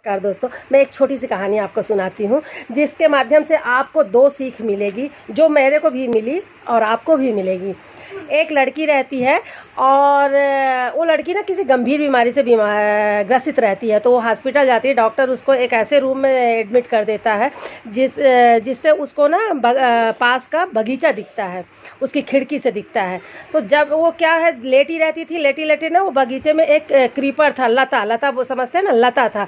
नमस्कार दोस्तों, मैं एक छोटी सी कहानी आपको सुनाती हूँ जिसके माध्यम से आपको दो सीख मिलेगी, जो मेरे को भी मिली और आपको भी मिलेगी। एक लड़की रहती है और वो लड़की ना किसी गंभीर बीमारी से ग्रसित रहती है। तो वो हॉस्पिटल जाती है, डॉक्टर उसको एक ऐसे रूम में एडमिट कर देता है जिससे उसको ना पास का बगीचा दिखता है, उसकी खिड़की से दिखता है। तो जब वो क्या है, लेटी रहती थी, लेटी लेटी ना वो बगीचे में एक क्रीपर था, लता वो समझते हैं ना, लता था।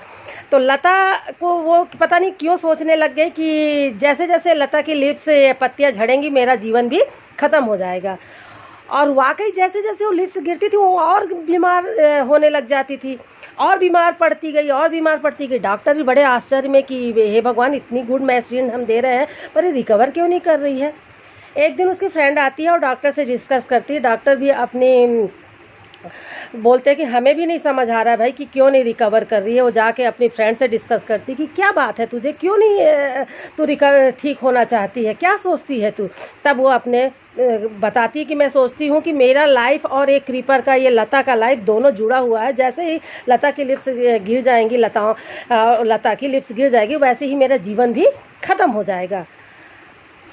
तो लता को वो पता नहीं क्यों सोचने लग गई कि जैसे जैसे लता की लीफ से पत्तियां झड़ेंगी मेरा जीवन भी खत्म हो जाएगा। और वाकई जैसे जैसे वो लिप्स गिरती थी वो और बीमार होने लग जाती थी, और बीमार पड़ती गई, और बीमार पड़ती गई। डॉक्टर भी बड़े आश्चर्य में कि हे भगवान, इतनी गुड मेडिसिन हम दे रहे हैं पर ये रिकवर क्यों नहीं कर रही है। एक दिन उसकी फ्रेंड आती है और डॉक्टर से डिस्कस करती है। डॉक्टर भी अपनी बोलते हैं कि हमें भी नहीं समझ आ रहा है भाई कि क्यों नहीं रिकवर कर रही है। वो जाके अपनी फ्रेंड से डिस्कस करती कि क्या बात है तुझे, क्यों नहीं तू ठीक होना चाहती है, क्या सोचती है तू। तब वो अपने बताती है कि मैं सोचती हूँ कि मेरा लाइफ और एक क्रीपर का, ये लता का लाइफ दोनों जुड़ा हुआ है। जैसे ही लता की लिप्स गिर जाएंगी, लता की लिप्स गिर जाएगी, वैसे ही मेरा जीवन भी खत्म हो जाएगा।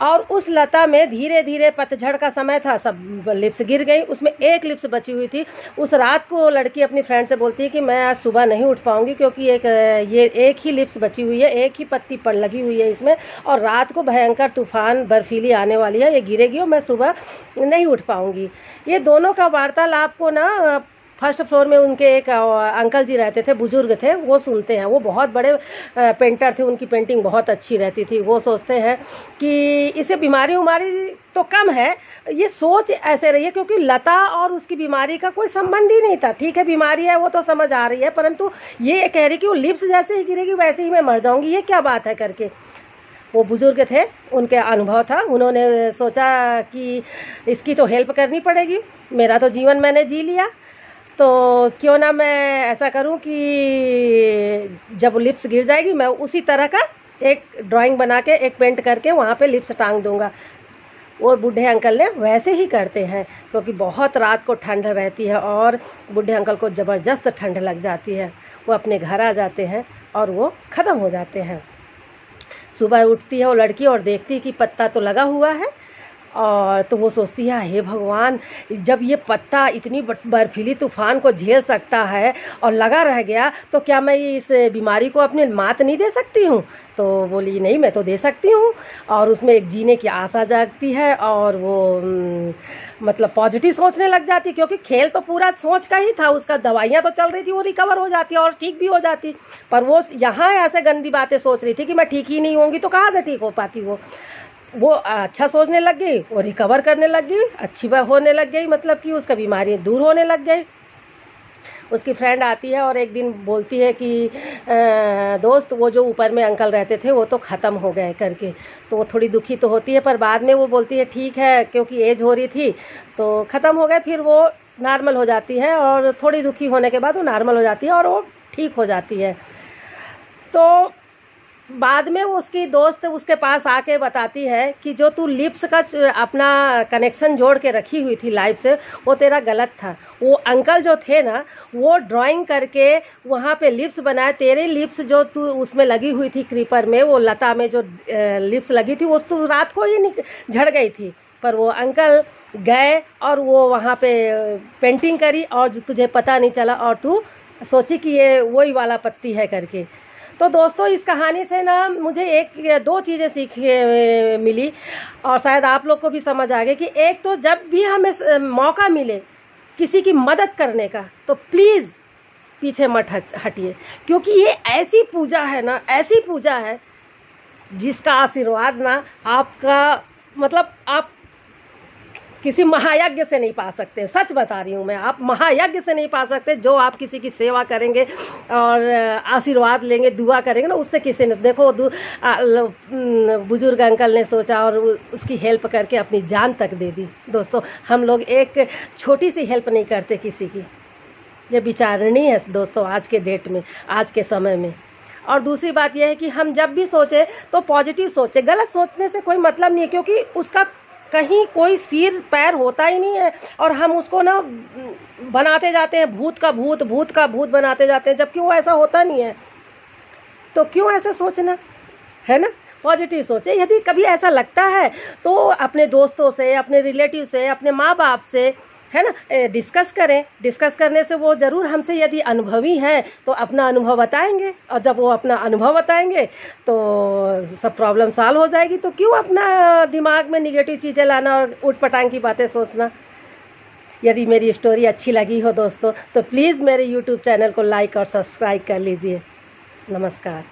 और उस लता में धीरे धीरे पतझड़ का समय था, सब लिप्स गिर गई, उसमें एक लिप्स बची हुई थी। उस रात को लड़की अपनी फ्रेंड से बोलती है कि मैं आज सुबह नहीं उठ पाऊंगी क्योंकि ये एक ही लिप्स बची हुई है, एक ही पत्ती पड़ लगी हुई है इसमें, और रात को भयंकर तूफान बर्फीली आने वाली है, ये गिरेगी और मैं सुबह नहीं उठ पाऊंगी। ये दोनों का वार्तालाप को ना फर्स्ट फ्लोर में उनके एक अंकल जी रहते थे, बुजुर्ग थे, वो सुनते हैं। वो बहुत बड़े पेंटर थे, उनकी पेंटिंग बहुत अच्छी रहती थी। वो सोचते हैं कि इसे बीमारी तो कम है, ये सोच ऐसे रही है क्योंकि लता और उसकी बीमारी का कोई संबंध ही नहीं था। ठीक है, बीमारी है वो तो समझ आ रही है, परंतु ये कह रही कि वो लिप्स जैसे ही गिरेगी वैसे ही मैं मर जाऊंगी, ये क्या बात है करके। वो बुजुर्ग थे, उनके अनुभव था, उन्होंने सोचा कि इसकी तो हेल्प करनी पड़ेगी, मेरा तो जीवन मैंने जी लिया, तो क्यों ना मैं ऐसा करूं कि जब लिप्स गिर जाएगी मैं उसी तरह का एक ड्राइंग बना के, एक पेंट करके वहाँ पे लिप्स टांग दूंगा। वो बूढ़े अंकल ने वैसे ही करते हैं क्योंकि बहुत रात को ठंड रहती है और बूढ़े अंकल को ज़बरदस्त ठंड लग जाती है। वो अपने घर आ जाते हैं और वो ख़त्म हो जाते हैं। सुबह उठती है वो लड़की और देखती है कि पत्ता तो लगा हुआ है, और तो वो सोचती है हे भगवान, जब ये पत्ता इतनी बर्फीली तूफान को झेल सकता है और लगा रह गया, तो क्या मैं इस बीमारी को अपने मात नहीं दे सकती हूँ। तो बोली नहीं, मैं तो दे सकती हूँ। और उसमें एक जीने की आशा जागती है और वो मतलब पॉजिटिव सोचने लग जाती, क्योंकि खेल तो पूरा सोच का ही था उसका। दवाइयाँ तो चल रही थी, वो रिकवर हो जाती और ठीक भी हो जाती, पर वो यहाँ ऐसे गंदी बातें सोच रही थी कि मैं ठीक ही नहीं होंगी, तो कहाँ से ठीक हो पाती। वो अच्छा सोचने लग गई, वो रिकवर करने लग गई, अच्छी होने लग गई, मतलब कि उसका बीमारी दूर होने लग गई। उसकी फ्रेंड आती है और एक दिन बोलती है कि दोस्त, वो जो ऊपर में अंकल रहते थे वो तो ख़त्म हो गए करके। तो वो थोड़ी दुखी तो होती है, पर बाद में वो बोलती है ठीक है, क्योंकि एज हो रही थी तो ख़त्म हो गए। फिर वो नॉर्मल हो जाती है और थोड़ी दुखी होने के बाद वो नॉर्मल हो जाती है और वो ठीक हो जाती है। तो बाद में वो उसकी दोस्त उसके पास आके बताती है कि जो तू लिप्स का अपना कनेक्शन जोड़ के रखी हुई थी लाइफ से, वो तेरा गलत था। वो अंकल जो थे ना, वो ड्राइंग करके वहाँ पे लिप्स बनाए, तेरे लिप्स जो तू उसमें लगी हुई थी क्रीपर में, वो लता में जो लिप्स लगी थी वो तू रात को ही झड़ गई थी। पर वो अंकल गए और वो वहाँ पे पेंटिंग करी और तुझे पता नहीं चला और तू सोची कि ये वही वाला पत्ती है करके। तो दोस्तों, इस कहानी से ना मुझे दो चीज़ें सीख मिली और शायद आप लोग को भी समझ आ गई कि एक तो जब भी हमें मौका मिले किसी की मदद करने का, तो प्लीज़ पीछे मत हटिए, क्योंकि ये ऐसी पूजा है ना, ऐसी पूजा है जिसका आशीर्वाद ना आपका, मतलब आप किसी महायज्ञ से नहीं पा सकते। सच बता रही हूँ मैं, आप महायज्ञ से नहीं पा सकते। जो आप किसी की सेवा करेंगे और आशीर्वाद लेंगे, दुआ करेंगे ना, उससे किसी ने, देखो बुजुर्ग अंकल ने सोचा और उसकी हेल्प करके अपनी जान तक दे दी। दोस्तों, हम लोग एक छोटी सी हेल्प नहीं करते किसी की, ये विचारणीय है दोस्तों आज के डेट में, आज के समय में। और दूसरी बात यह है कि हम जब भी सोचें तो पॉजिटिव सोचें, गलत सोचने से कोई मतलब नहीं है, क्योंकि उसका कहीं कोई सिर पैर होता ही नहीं है और हम उसको ना बनाते जाते हैं भूत का भूत, भूत का भूत बनाते जाते हैं, जबकि वो ऐसा होता नहीं है। तो क्यों ऐसा सोचना, है ना। पॉजिटिव सोचें। यदि कभी ऐसा लगता है तो अपने दोस्तों से, अपने रिलेटिव से, अपने माँ बाप से, है ना, डिस्कस करें। डिस्कस करने से वो ज़रूर हमसे यदि अनुभवी हैं तो अपना अनुभव बताएंगे, और जब वो अपना अनुभव बताएंगे तो सब प्रॉब्लम सॉल्व हो जाएगी। तो क्यों अपना दिमाग में निगेटिव चीज़ें लाना और उठ पटांग की बातें सोचना। यदि मेरी स्टोरी अच्छी लगी हो दोस्तों तो प्लीज़ मेरे यूट्यूब चैनल को लाइक और सब्सक्राइब कर लीजिए। नमस्कार।